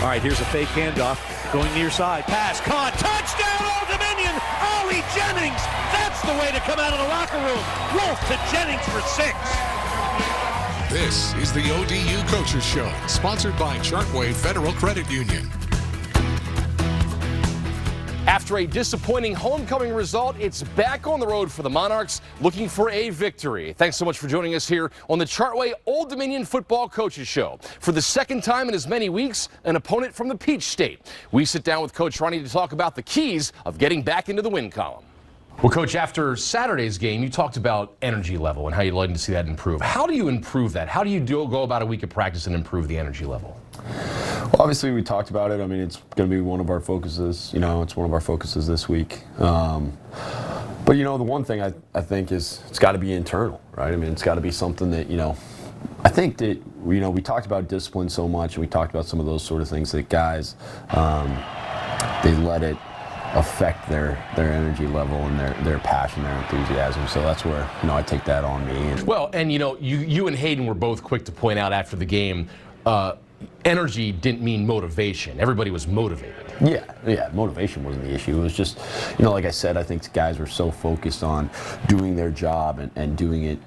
All right, here's a fake handoff. Going near side. Pass. Caught. Touchdown, Old Dominion. Ollie Jennings. That's the way to come out of the locker room. Wolf to Jennings for 6. This is the ODU Coaches Show, sponsored by Chartway Federal Credit Union. After a disappointing homecoming result, it's back on the road for the Monarchs, looking for a victory. Thanks so much for joining us here on the Chartway Old Dominion Football Coaches Show. For the second time in as many weeks, an opponent from the Peach State. We sit down with Coach Ronnie to talk about the keys of getting back into the win column. Well, Coach, after Saturday's game, you talked about energy level and how you'd like to see that improve. How do you improve that? How do you go about a week of practice and improve the energy level? Well, obviously, we talked about it. I mean, it's going to be one of our focuses. It's one of our focuses this week. But, the one thing I think is it's got to be internal, right? I mean, it's got to be something that, I think that, we talked about discipline so much, and we talked about some of those sort of things that guys, they let it affect their energy level and their passion, their enthusiasm. So that's where, I take that on me. Well, and, you and Hayden were both quick to point out after the game, energy didn't mean motivation. Everybody was motivated. Yeah, motivation wasn't the issue. It was just, like I said, I think guys were so focused on doing their job and doing it,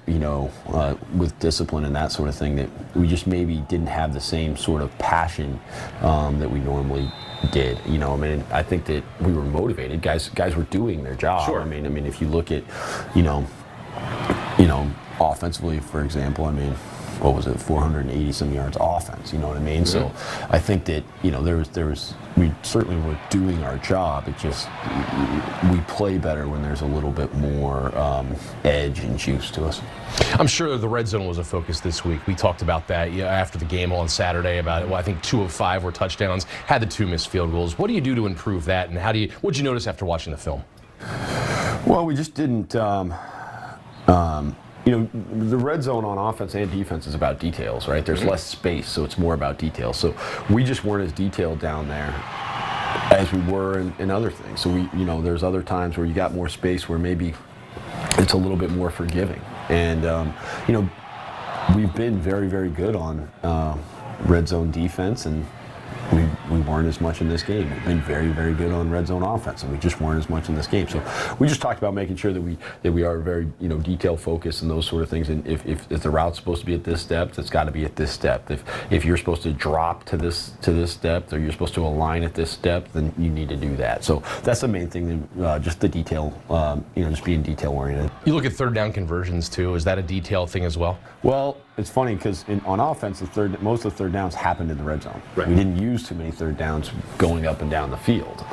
with discipline and that sort of thing that we just maybe didn't have the same sort of passion that we normally did. I think that we were motivated. Guys were doing their job. Sure. I mean, if you look at, offensively, for example, what was it, 480 some yards offense, you know what I mean? Mm-hmm. So I think that, we certainly were doing our job. It just, we play better when there's a little bit more edge and juice to us. I'm sure the red zone was a focus this week. We talked about that after the game on Saturday about it. Well, I think 2 of 5 were touchdowns, had the 2 missed field goals. What do you do to improve that, and what'd you notice after watching the film? Well, we just didn't, the red zone on offense and defense is about details, right? There's less space, so it's more about details. So we just weren't as detailed down there as we were in other things. So there's other times where you got more space where maybe it's a little bit more forgiving. And, we've been very, very good on red zone defense, and we weren't as much in this game. We've been very, very good on red zone offense, and we just weren't as much in this game. So we just talked about making sure that we are very detail focused and those sort of things. And if the route's supposed to be at this depth, it's got to be at this depth. If you're supposed to drop to this depth, or you're supposed to align at this depth, then you need to do that. So that's the main thing. Just the detail. Just being detail oriented. You look at third down conversions too. Is that a detail thing as well? Well, it's funny because on offense, most of the third downs happened in the red zone. Right. We didn't use too many third downs going up and down the field.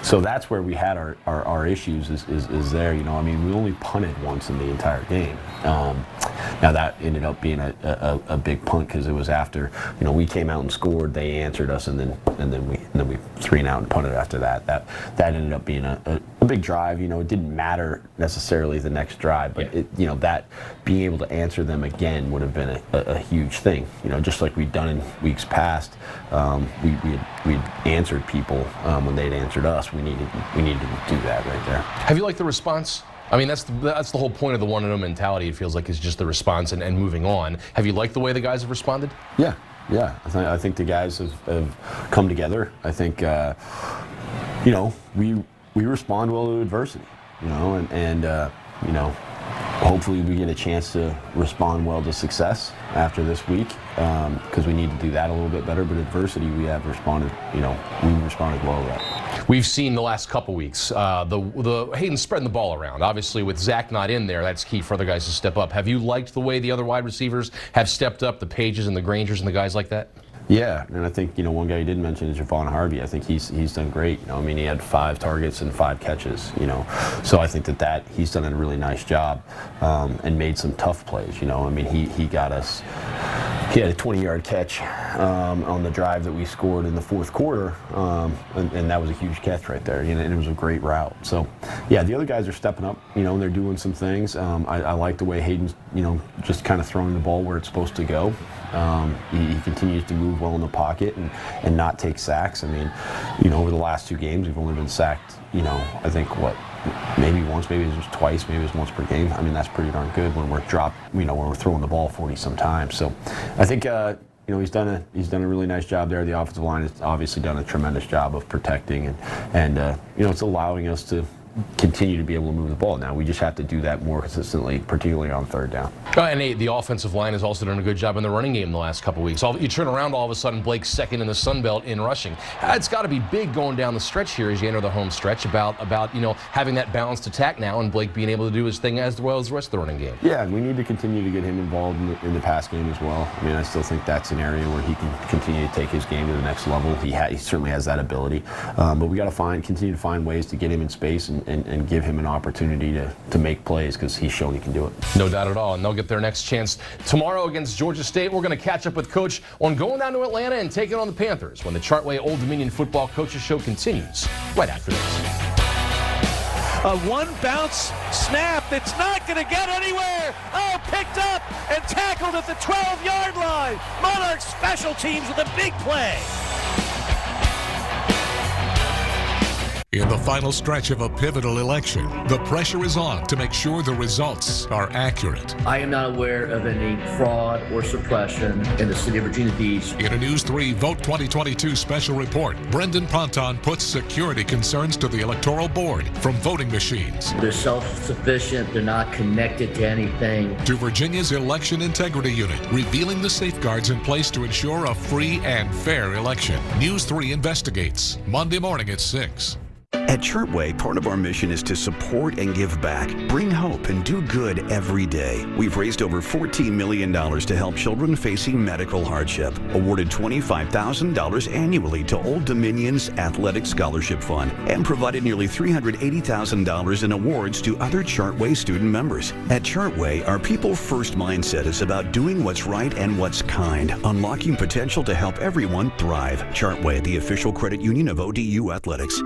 So that's where we had our issues is there. We only punted once in the entire game. Now that ended up being a big punt because it was after we came out and scored, they answered us, and then we 3 and out and punted after that. That ended up being a big drive. It didn't matter necessarily the next drive, but that being able to answer them again would have been a huge thing. Just like we'd done in weeks past, we'd answered people when they'd answered us. We needed to do that right there. Have you liked the response? That's the whole point of the 1-0 mentality. It feels like is just the response and moving on. Have you liked the way the guys have responded? Yeah. I think the guys have come together. I think we respond well to adversity. Hopefully we get a chance to respond well to success after this week, because we need to do that a little bit better. But adversity, we have responded. We responded well to that. We've seen the last couple weeks the Hayden spreading the ball around. Obviously, with Zach not in there, that's key for other guys to step up. Have you liked the way the other wide receivers have stepped up, the Pages and the Grangers and the guys like that? Yeah, and I think one guy you didn't mention is Javon Harvey. I think he's done great. He had 5 targets and 5 catches. So I think that he's done a really nice job and made some tough plays. He got us. He had a 20-yard catch on the drive that we scored in the fourth quarter, and that was a huge catch right there. And it was a great route. So, yeah, the other guys are stepping up. They're doing some things. I like the way Hayden's, just kind of throwing the ball where it's supposed to go. He continues to move well in the pocket and not take sacks. Over the last 2 games, we've only been sacked, I think, maybe once, maybe it was twice, maybe it was once per game. That's pretty darn good when we're when we're throwing the ball 40 some times. So I think, he's done a really nice job there. The offensive line has obviously done a tremendous job of protecting, and it's allowing us to continue to be able to move the ball. Now we just have to do that more consistently, particularly on third down. And the offensive line has also done a good job in the running game the last couple weeks. You turn around, all of a sudden Blake's second in the Sun Belt in rushing. It's got to be big going down the stretch here as you enter the home stretch about having that balanced attack now and Blake being able to do his thing as well as the rest of the running game. Yeah, and we need to continue to get him involved in the pass game as well. I mean, I still think that's an area where he can continue to take his game to the next level. He certainly has that ability, but we got to continue to find ways to get him in space and give him an opportunity to make plays, because he's shown he can do it. No doubt at all, and they'll get their next chance tomorrow against Georgia State. We're going to catch up with Coach on going down to Atlanta and taking on the Panthers when the Chartway Old Dominion Football Coaches Show continues right after this. A one-bounce snap that's not going to get anywhere. Oh, picked up and tackled at the 12-yard line. Monarchs special teams with a big play. In the final stretch of a pivotal election, the pressure is on to make sure the results are accurate. I am not aware of any fraud or suppression in the city of Virginia Beach. In a News 3 Vote 2022 special report, Brendan Ponton puts security concerns to the Electoral Board, from voting machines They're self-sufficient. They're not connected to anything. to Virginia's Election Integrity Unit, revealing the safeguards in place to ensure a free and fair election. News 3 investigates, Monday morning at 6. At Chartway, part of our mission is to support and give back, bring hope, and do good every day. We've raised over $14 million to help children facing medical hardship, awarded $25,000 annually to Old Dominion's Athletic Scholarship Fund, and provided nearly $380,000 in awards to other Chartway student members. At Chartway, our people-first mindset is about doing what's right and what's kind, unlocking potential to help everyone thrive. Chartway, the official credit union of ODU Athletics.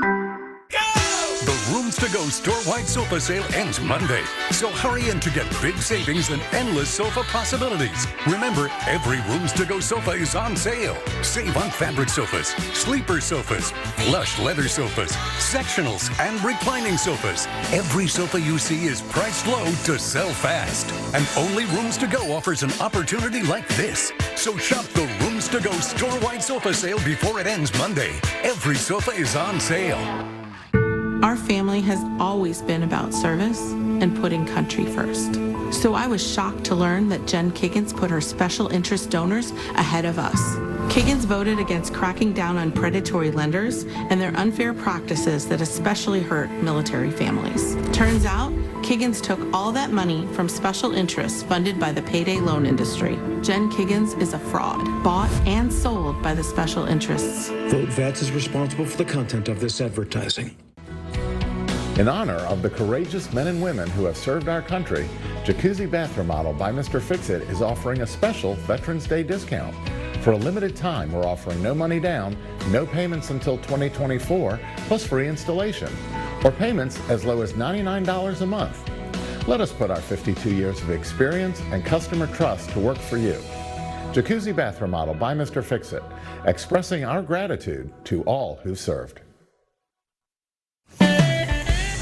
The Rooms to Go store-wide sofa sale ends Monday, so hurry in to get big savings and endless sofa possibilities. Remember, every Rooms to Go sofa is on sale. Save on fabric sofas, sleeper sofas, plush leather sofas, sectionals, and reclining sofas. Every sofa you see is priced low to sell fast. And only Rooms to Go offers an opportunity like this. So shop the Rooms to Go store-wide sofa sale before it ends Monday. Every sofa is on sale. Our family has always been about service and putting country first. So I was shocked to learn that Jen Kiggins put her special interest donors ahead of us. Kiggins voted against cracking down on predatory lenders and their unfair practices that especially hurt military families. Turns out, Kiggins took all that money from special interests funded by the payday loan industry. Jen Kiggins is a fraud, bought and sold by the special interests. Vote Vets is responsible for the content of this advertising. In honor of the courageous men and women who have served our country, Jacuzzi Bath Remodel by Mr. Fixit is offering a special Veterans Day discount. For a limited time, we're offering no money down, no payments until 2024, plus free installation, or payments as low as $99 a month. Let us put our 52 years of experience and customer trust to work for you. Jacuzzi Bath Remodel by Mr. Fixit, expressing our gratitude to all who've served.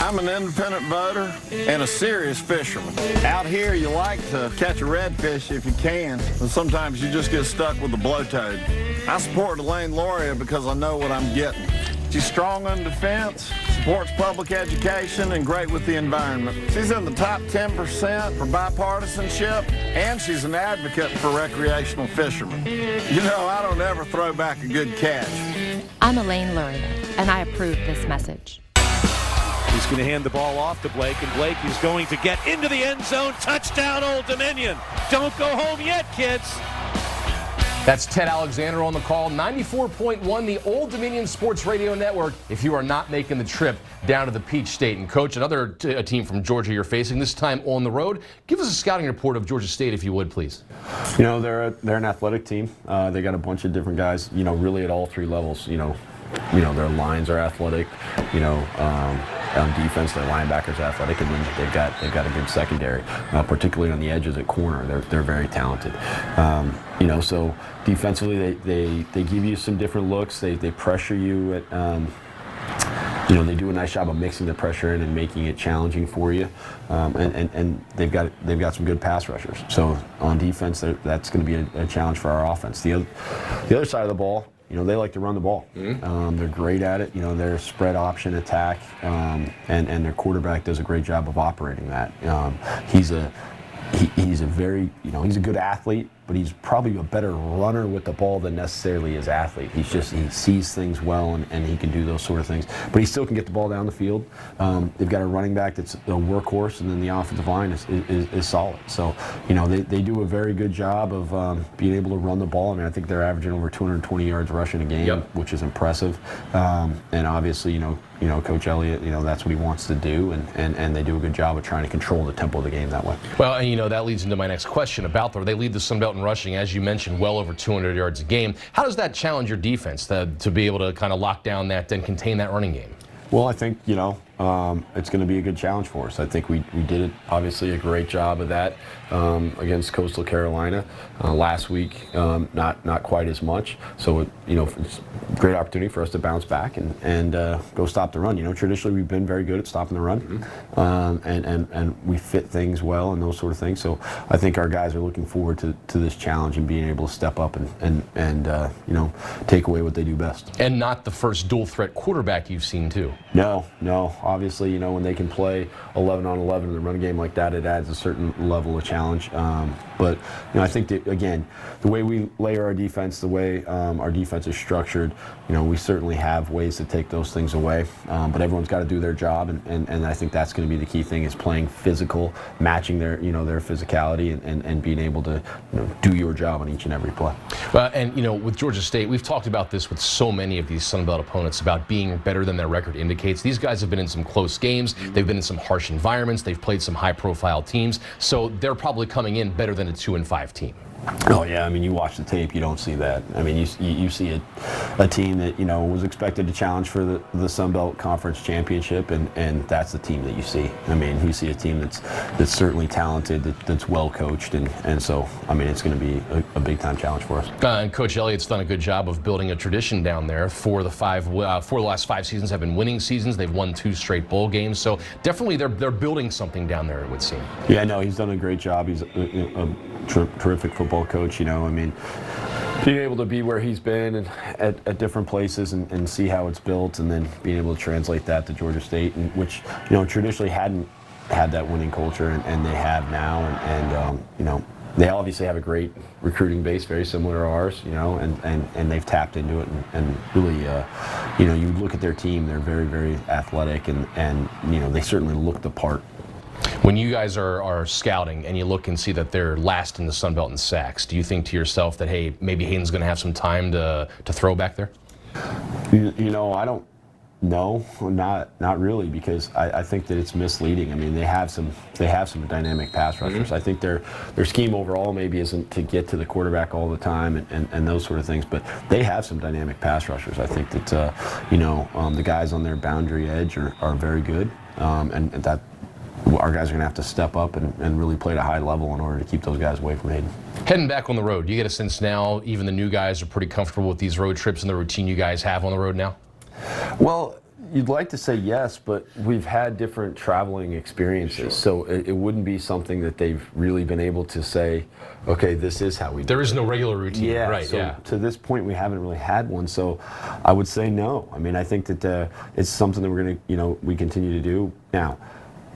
I'm an independent voter and a serious fisherman. Out here, you like to catch a redfish if you can, but sometimes you just get stuck with a blowtoad. I support Elaine Loria because I know what I'm getting. She's strong on defense, supports public education, and great with the environment. She's in the top 10% for bipartisanship, and she's an advocate for recreational fishermen. You know, I don't ever throw back a good catch. I'm Elaine Luria, and I approve this message. He's going to hand the ball off to Blake, and Blake is going to get into the end zone. Touchdown, Old Dominion. Don't go home yet, kids. That's Ted Alexander on the call. 94.1, the Old Dominion Sports Radio Network. If you are not making the trip down to the Peach State, and Coach, another team from Georgia you're facing, this time on the road. Give us a scouting report of Georgia State, if you would, please. You know, they're an athletic team. They got a bunch of different guys, you know, really at all three levels. You know, their lines are athletic. You know, on defense, their linebackers are athletic, and then they've got a good secondary, particularly on the edges at corner. They're very talented. You know, so defensively, they give you some different looks. They pressure you at they do a nice job of mixing the pressure in and making it challenging for you, and they've got some good pass rushers. So on defense, that's going to be a challenge for our offense. The other side of the ball, they like to run the ball. They're great at it. They're a spread option attack, and their quarterback does a great job of operating that. He's a very, he's a good athlete, but he's probably a better runner with the ball than necessarily his athlete. He sees things well, and he can do those sort of things. But he still can get the ball down the field. They've got a running back that's a workhorse, and then the offensive line is solid. So, they do a very good job of being able to run the ball. I mean, I think they're averaging over 220 yards rushing a game, which is impressive. And obviously, Coach Elliott, that's what he wants to do, and they do a good job of trying to control the tempo of the game that way. Well, and that leads into my next question about they lead the Sun Belt in rushing, as you mentioned, well over 200 yards a game. How does that challenge your defense to be able to kind of lock down that and contain that running game? Well, I think, it's going to be a good challenge for us. I think we did obviously a great job of that against Coastal Carolina last week. Not quite as much. So it's a great opportunity for us to bounce back and go stop the run. Traditionally we've been very good at stopping the run, and we fit things well and those sort of things. So I think our guys are looking forward to this challenge and being able to step up and take away what they do best. And not the first dual threat quarterback you've seen too. No. Obviously, when they can play 11 on 11 in the run game like that, it adds a certain level of challenge. But I think that, again, the way we layer our defense, the way our defense is structured, we certainly have ways to take those things away. But everyone's got to do their job, and I think that's going to be the key thing, is playing physical, matching their physicality, and being able to do your job on each and every play. And with Georgia State, we've talked about this with so many of these Sun Belt opponents about being better than their record indicates. These guys have been in some close games. They've been in some harsh environments. They've played some high-profile teams. So they're probably coming in better than a 2-5 team. Oh yeah, I mean, you watch the tape, you don't see that. I mean, you see a team that was expected to challenge for the Sun Belt Conference Championship, and that's the team that you see. I mean, you see a team that's certainly talented, that's well coached, and so I mean, it's going to be a big time challenge for us. And Coach Elliott's done a good job of building a tradition down there. For the last 5 seasons have been winning seasons. They've won 2 straight bowl games, so definitely they're building something down there, it would seem. Yeah, no, he's done a great job. He's a terrific football coach. I mean, being able to be where he's been and at different places and see how it's built, and then being able to translate that to Georgia State, which traditionally hadn't had that winning culture, and they have now, and they obviously have a great recruiting base, very similar to ours, and they've tapped into it, and really, you look at their team, they're very, very athletic, and they certainly look the part. When you guys are scouting and you look and see that they're last in the Sun Belt in sacks, do you think to yourself that, hey, maybe Hayden's going to have some time to throw back there? I don't know, not really, because I think that it's misleading. I mean, they have some dynamic pass rushers. I think their scheme overall maybe isn't to get to the quarterback all the time and those sort of things, but they have some dynamic pass rushers. I think that the guys on their boundary edge are very good, and that our guys are going to have to step up and really play at a high level in order to keep those guys away from Hayden. Heading back on the road, do you get a sense now even the new guys are pretty comfortable with these road trips and the routine you guys have on the road now? Well, you'd like to say yes, but we've had different traveling experiences, so it wouldn't be something that they've really been able to say, okay, this is how we do it. There is no regular routine, right? So to this point, we haven't really had one, so I would say no. I mean, I think that it's something that we're going to, we continue to do. Now,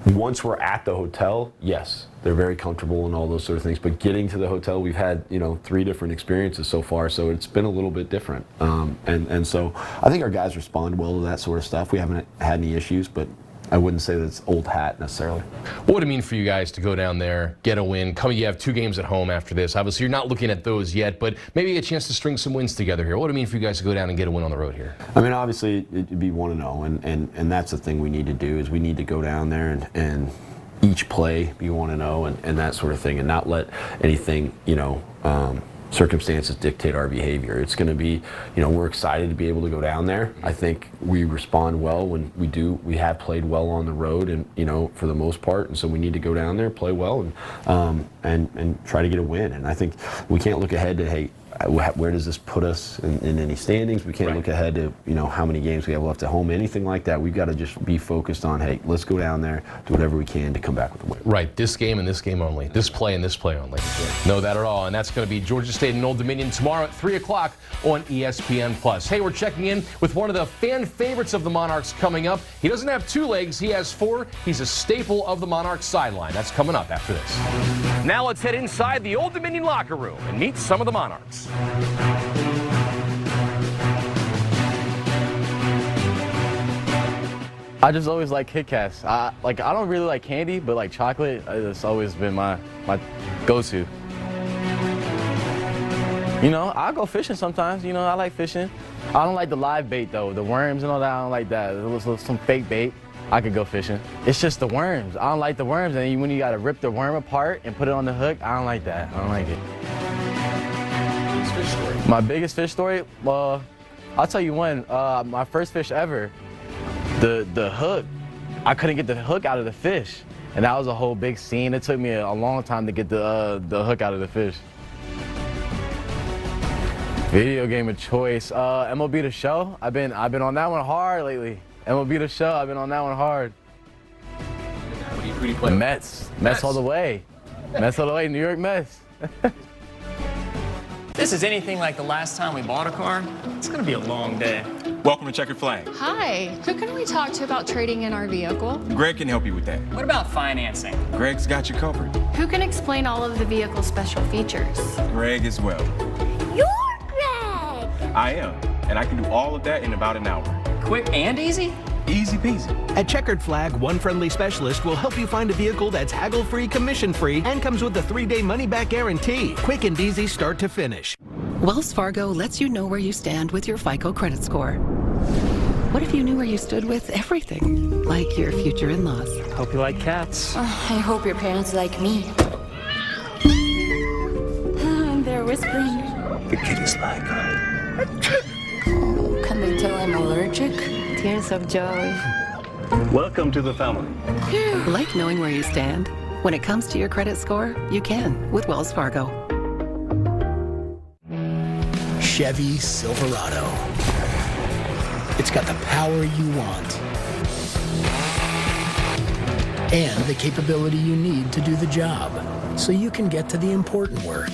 once we're at the hotel, yes, they're very comfortable and all those sort of things. But getting to the hotel, we've had 3 different experiences so far, so it's been a little bit different. And so I think our guys respond well to that sort of stuff. We haven't had any issues, but I wouldn't say that it's old hat necessarily. What would it mean for you guys to go down there, get a win? You have 2 games at home after this. Obviously, you're not looking at those yet, but maybe a chance to string some wins together here. What would it mean for you guys to go down and get a win on the road here? I mean, obviously, it'd be 1-0, and that's the thing we need to do, is we need to go down there and each play be 1-0 and that sort of thing, and not let anything, circumstances dictate our behavior. It's going to be, we're excited to be able to go down there. I think we respond well when we do. We have played well on the road, and for the most part, and so we need to go down there, play well, and try to get a win. And I think we can't look ahead to, hey, where does this put us in any standings? We can't look ahead to, you know, how many games we have left at home, anything like that. We've got to just be focused on, hey, let's go down there, do whatever we can to come back with a win. Right, this game and this game only. This play and this play only. No, that at all. And that's going to be Georgia State and Old Dominion tomorrow at 3 o'clock on ESPN+. Hey, we're checking in with one of the fan favorites of the Monarchs coming up. He doesn't have 2 legs, he has 4. He's a staple of the Monarchs sideline. That's coming up after this. Now let's head inside the Old Dominion locker room and meet some of the Monarchs. I just always like Kit Kats. I don't really like candy, but like chocolate, it's always been my go-to. You know, I'll go fishing sometimes. You know, I like fishing. I don't like the live bait though, the worms and all that. I don't like that. It was some fake bait. I could go fishing. It's just the worms. I don't like the worms, and when you gotta rip the worm apart and put it on the hook, I don't like that. I don't like it. Fish story. My biggest fish story? Well, I'll tell you one. My first fish ever, the hook, I couldn't get the hook out of the fish. And that was a whole big scene. It took me a long time to get the hook out of the fish. Video game of choice, MLB The Show. I've been on that one hard lately. MLB The Show, I've been on that one hard. Who do you play? Mets all the way. Mets all the way, New York Mets. This is anything like the last time we bought a car, it's gonna be a long day. Welcome to Checkered Flag. Hi, who can we talk to about trading in our vehicle? Greg can help you with that. What about financing? Greg's got you covered. Who can explain all of the vehicle's special features? Greg as well. You're Greg! I am, and I can do all of that in about an hour. Quick and easy? Easy peasy. At Checkered Flag, one friendly specialist will help you find a vehicle that's haggle-free, commission-free, and comes with a 3-day money-back guarantee. Quick and easy start to finish. Wells Fargo lets you know where you stand with your FICO credit score. What if you knew where you stood with everything, like your future in-laws? Hope you like cats. I hope your parents like me. They're whispering. The kid is like Oh, can they tell I'm allergic? Tears of joy. Welcome to the family. Like knowing where you stand? When it comes to your credit score, you can with Wells Fargo. Chevy Silverado. It's got the power you want and the capability you need to do the job so you can get to the important work.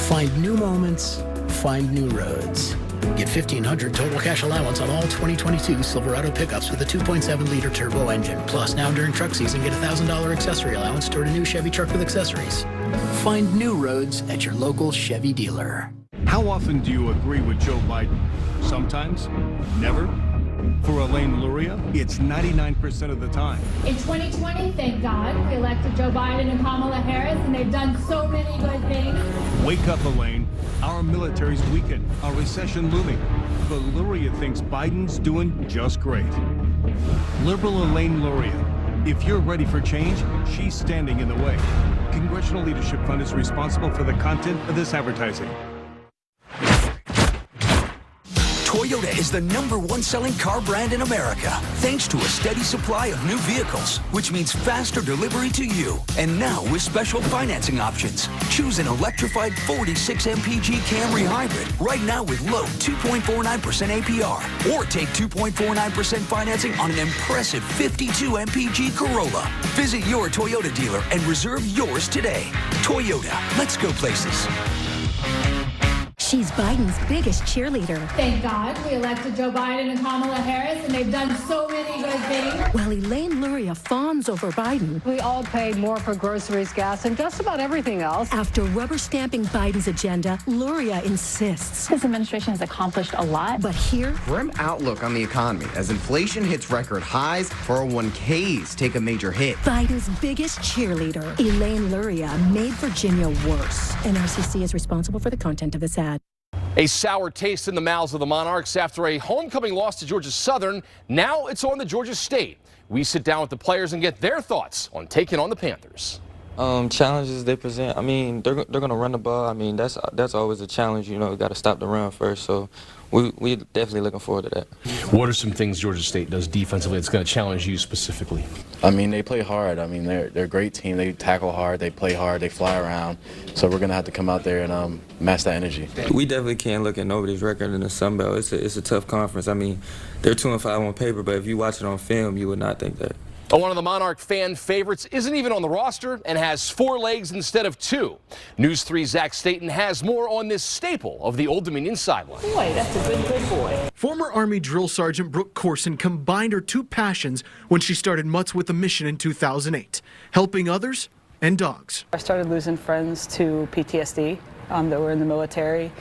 Find new moments, find new roads. Get $1,500 total cash allowance on all 2022 Silverado pickups with a 2.7-liter turbo engine. Plus, now during truck season, get a $1,000 accessory allowance toward a new Chevy truck with accessories. Find new roads at your local Chevy dealer. How often do you agree with Joe Biden? Sometimes? Never? For Elaine Luria, it's 99% of the time. In 2020, thank God, we elected Joe Biden and Kamala Harris, and they've done so many good things. Wake up, Elaine. Our military's weakened, a recession looming. But Luria thinks Biden's doing just great. Liberal Elaine Luria. If you're ready for change, she's standing in the way. Congressional Leadership Fund is responsible for the content of this advertising. Toyota is the #1 selling car brand in America, thanks to a steady supply of new vehicles, which means faster delivery to you. And now with special financing options. Choose an electrified 46 mpg Camry Hybrid right now with low 2.49% APR, or take 2.49% financing on an impressive 52 mpg Corolla. Visit your Toyota dealer and reserve yours today. Toyota, let's go places. She's Biden's biggest cheerleader. Thank God, we elected Joe Biden and Kamala Harris, and they've done so many good things. While Elaine Luria fawns over Biden. We all paid more for groceries, gas, and just about everything else. After rubber stamping Biden's agenda, Luria insists. His administration has accomplished a lot. But here, grim outlook on the economy as inflation hits record highs, 401ks take a major hit. Biden's biggest cheerleader, Elaine Luria, made Virginia worse. NRCC is responsible for the content of this ad. A sour taste in the mouths of the Monarchs after a homecoming loss to Georgia Southern. Now it's on to Georgia State. We sit down with the players and get their thoughts on taking on the Panthers. Challenges they present, I mean, they're going to run the ball. I mean, that's always a challenge, you know, got to stop the run first. So we definitely looking forward to that. What are some things Georgia State does defensively that's going to challenge you specifically? I mean, they play hard. I mean, they're a great team. They tackle hard, they play hard, they fly around. So we're going to have to come out there and match that energy. We definitely can't look at nobody's record in the Sun Belt. It's a tough conference. I mean, they're 2-5 on paper, but if you watch it on film, you would not think that. One of the Monarch fan favorites isn't even on the roster and has 4 legs instead of 2. News 3's Zach Staten has more on this staple of the Old Dominion sideline. Boy, that's a good boy. Former Army Drill Sergeant Brooke Corson combined her 2 passions when she started Mutts with a Mission in 2008, helping others and dogs. I started losing friends to PTSD that were in the military.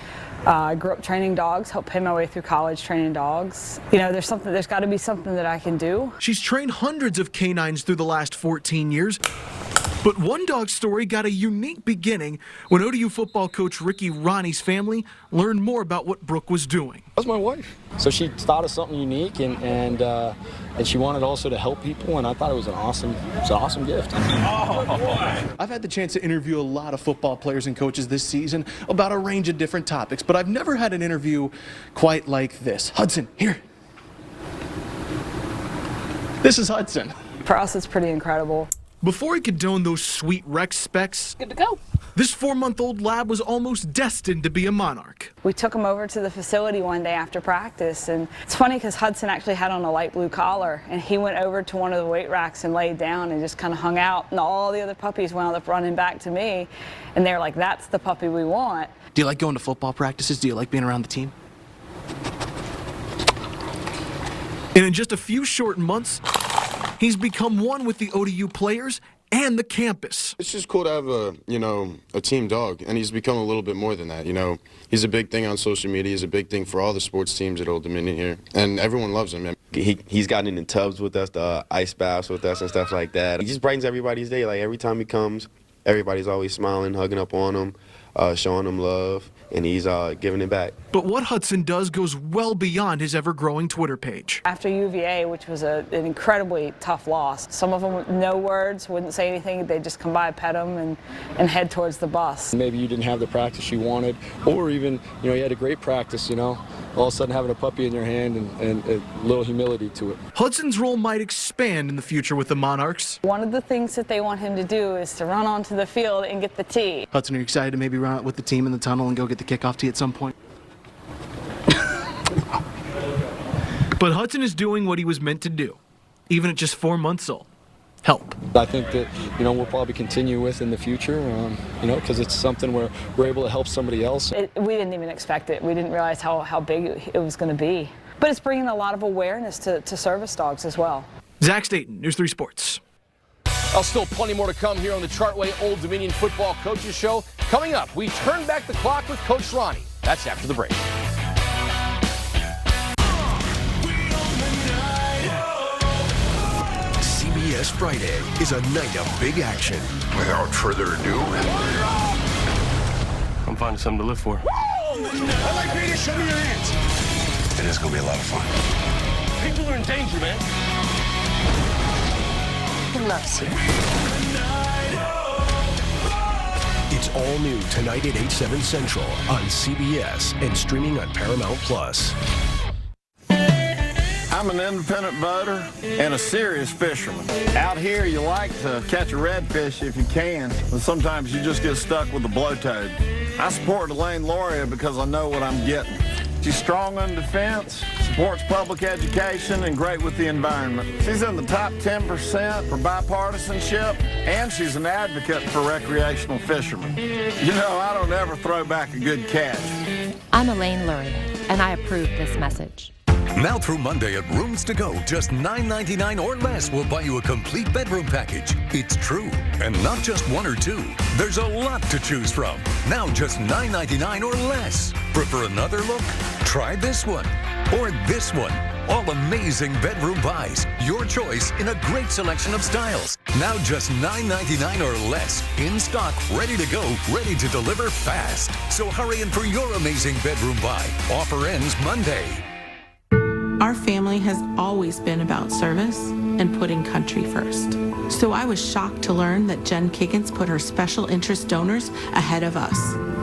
I grew up training dogs, helped pay my way through college training dogs. You know, there's got to be something that I can do. She's trained hundreds of canines through the last 14 years. But one dog's story got a unique beginning when ODU football coach Ricky Ronnie's family learned more about what Brooke was doing. That's my wife. So she thought of something unique, and she wanted also to help people, and I thought it was an awesome gift. Oh, boy. I've had the chance to interview a lot of football players and coaches this season about a range of different topics, but I've never had an interview quite like this. Hudson, here. This is Hudson. For us, it's pretty incredible. Before he could don those sweet Rex specs, good to go. This 4-month-old lab was almost destined to be a Monarch. We took him over to the facility one day after practice, and it's funny because Hudson actually had on a light blue collar, and he went over to one of the weight racks and laid down and just kind of hung out, and all the other puppies wound up running back to me, and they were like, that's the puppy we want. Do you like going to football practices? Do you like being around the team? And in just a few short months, he's become one with the ODU players and the campus. It's just cool to have a team dog, and he's become a little bit more than that. You know, he's a big thing on social media. He's a big thing for all the sports teams at Old Dominion here, and everyone loves him. He's gotten in tubs with us, the ice baths with us and stuff like that. He just brightens everybody's day. Like every time he comes, everybody's always smiling, hugging up on him, showing him love, and he's giving it back. But what Hudson does goes well beyond his ever-growing Twitter page. After UVA, which was an incredibly tough loss, some of them with no words, wouldn't say anything. They'd just come by, pet him, and head towards the bus. Maybe you didn't have the practice you wanted, or even, you had a great practice, all of a sudden having a puppy in your hand and a little humility to it. Hudson's role might expand in the future with the Monarchs. One of the things that they want him to do is to run onto the field and get the tee. Hudson, are you excited to maybe run out with the team in the tunnel and go get the kickoff tee at some point? But Hudson is doing what he was meant to do, even at just 4 months old. Help. I think that, we'll probably continue with in the future, because it's something where we're able to help somebody else. We didn't even expect it. We didn't realize how big it was going to be. But it's bringing a lot of awareness to service dogs as well. Zach Staten, News 3 Sports. Still plenty more to come here on the Chartway Old Dominion Football Coaches Show. Coming up, we turn back the clock with Coach Ronnie. That's after the break. CBS Friday is a night of big action. Without further ado, I'm finding something to live for. I like Peter. Show me your hands. It is going to be a lot of fun. People are in danger, man. He loves you. It's all new tonight at 8/7 Central on CBS and streaming on Paramount+. I'm an independent boater and a serious fisherman. Out here, you like to catch a redfish if you can, but sometimes you just get stuck with a blowtoad. I support Elaine Loria because I know what I'm getting. She's strong on defense, supports public education, and great with the environment. She's in the top 10% for bipartisanship, and she's an advocate for recreational fishermen. I don't ever throw back a good catch. I'm Elaine Luria, and I approve this message. Now through Monday at Rooms to Go, just $9.99 or less will buy you a complete bedroom package. It's true, and not just one or two. There's a lot to choose from. Now just $9.99 or less. Prefer another look? Try this one or this one. All amazing bedroom buys. Your choice in a great selection of styles. Now just $9.99 or less. In stock, ready to go, ready to deliver fast. So hurry in for your amazing bedroom buy. Offer ends Monday. Our family has always been about service, and putting country first. So I was shocked to learn that Jen Kiggins put her special interest donors ahead of us.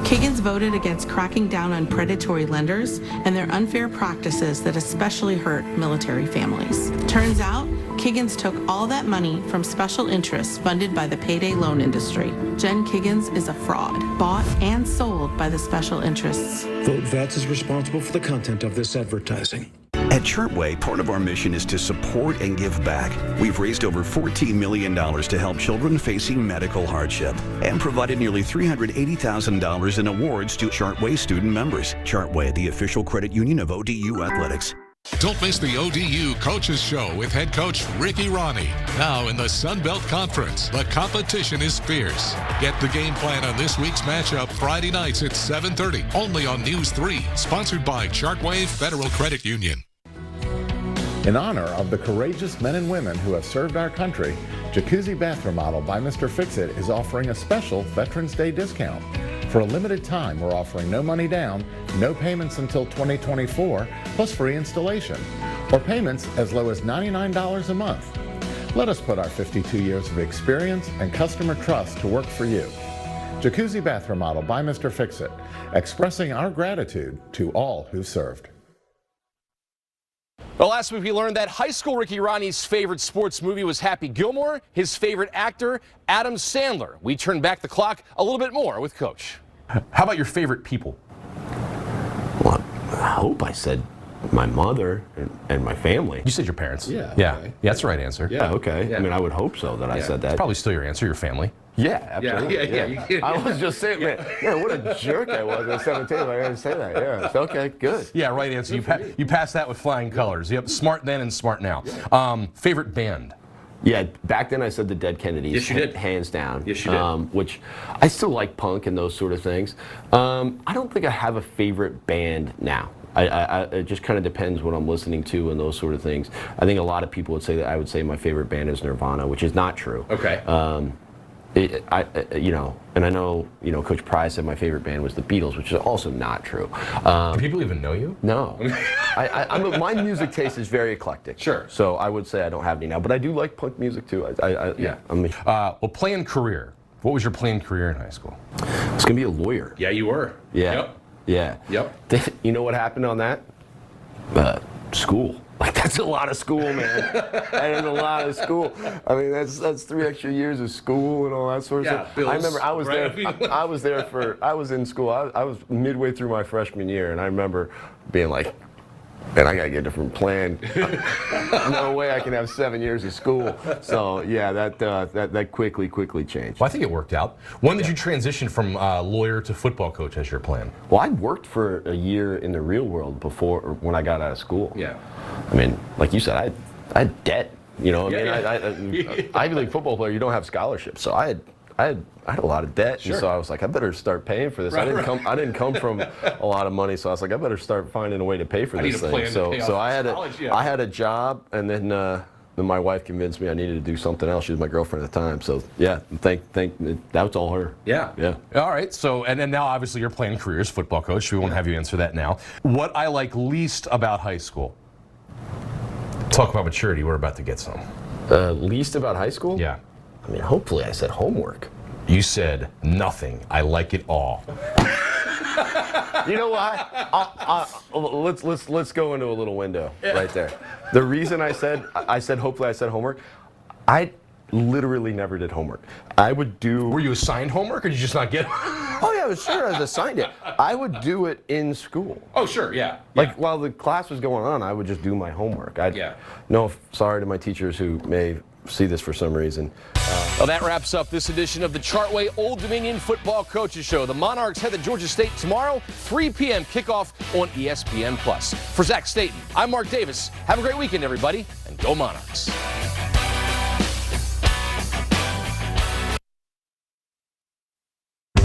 Kiggins voted against cracking down on predatory lenders and their unfair practices that especially hurt military families. Turns out, Kiggins took all that money from special interests funded by the payday loan industry. Jen Kiggins is a fraud, bought and sold by the special interests. Vote Vets is responsible for the content of this advertising. At Chartway, part of our mission is to support and give back. We've raised over $14 million to help children facing medical hardship and provided nearly $380,000 in awards to Chartway student members. Chartway, the official credit union of ODU Athletics. Don't miss the ODU Coaches Show with head coach Ricky Ronnie. Now in the Sun Belt Conference, the competition is fierce. Get the game plan on this week's matchup Friday nights at 7:30, only on News 3, sponsored by Chartway Federal Credit Union. In honor of the courageous men and women who have served our country, Jacuzzi Bath Remodel by Mr. Fixit is offering a special Veterans Day discount. For a limited time, we're offering no money down, no payments until 2024, plus free installation, or payments as low as $99 a month. Let us put our 52 years of experience and customer trust to work for you. Jacuzzi Bath Remodel by Mr. Fixit, expressing our gratitude to all who served. Well, last week we learned that high school Ricky Ronnie's favorite sports movie was Happy Gilmore, his favorite actor, Adam Sandler. We turn back the clock a little bit more with Coach. How about your favorite people? Well, I hope I said my mother and my family. You said your parents. Yeah. Yeah, Okay. that's the right answer. Yeah, okay. Yeah. I mean, I would hope so that I said that. It's probably still your answer, your family. Yeah, absolutely. Yeah. I was just saying, man, what a jerk I was at 17. I didn't say that. Yeah. So, okay, good. Yeah, right answer. You passed that with flying colors. Yep, smart then and smart now. Favorite band? Yeah, back then I said the Dead Kennedys. Yes, you did. Hands down. Yes, you did. Which I still like punk and those sort of things. I don't think I have a favorite band now. It just kind of depends what I'm listening to and those sort of things. I think a lot of people would say that I would say my favorite band is Nirvana, which is not true. Okay. And I know, Coach Pry said my favorite band was the Beatles, which is also not true. Do people even know you? No. My music taste is very eclectic. Sure. So I would say I don't have any now, but I do like punk music too. Well, playing career. What was your playing career in high school? I was gonna be a lawyer. Yeah, you were. Yeah. Yep. Yeah. Yep. You know what happened on that? School. Like, that's a lot of school, man. That is a lot of school. I mean, that's 3 extra years of school and all that sort of stuff. Bills, I remember I was right? there. I was in school. I was midway through my freshman year, and I remember being like, man, I gotta get a different plan. No way I can have 7 years of school. So yeah, that quickly changed. Well, I think it worked out. When did you transition from lawyer to football coach as your plan? Well, I worked for a year in the real world before, when I got out of school. Yeah. I mean, like you said, I had debt. Ivy League football player, you don't have scholarships, so I had a lot of debt, Sure. and so I was like, I better start paying for this. I didn't come from a lot of money, so I was like, I better start finding a way to pay for this thing. So I had a job, and then my wife convinced me I needed to do something else. She was my girlfriend at the time, so yeah, that was all her. Yeah. All right. So, and then now obviously your playing career is football coach. We won't have you answer that now. What I like least about high school. Talk about maturity. We're about to get some. Least about high school? Yeah. I mean, hopefully I said homework. You said nothing. I like it all. You know what? Let's go into a little window right there. The reason I said hopefully I said homework, I literally never did homework. I would do. Were you assigned homework, or did you just not get it? Oh yeah, sure. I was assigned it. I would do it in school. Oh sure, yeah. Like while the class was going on, I would just do my homework. Sorry to my teachers who may see this for some reason. Well, that wraps up this edition of the Chartway Old Dominion Football Coaches Show. The Monarchs head to Georgia State tomorrow, 3 p.m. kickoff on ESPN+. For Zach Staten, I'm Mark Davis. Have a great weekend, everybody, and go Monarchs.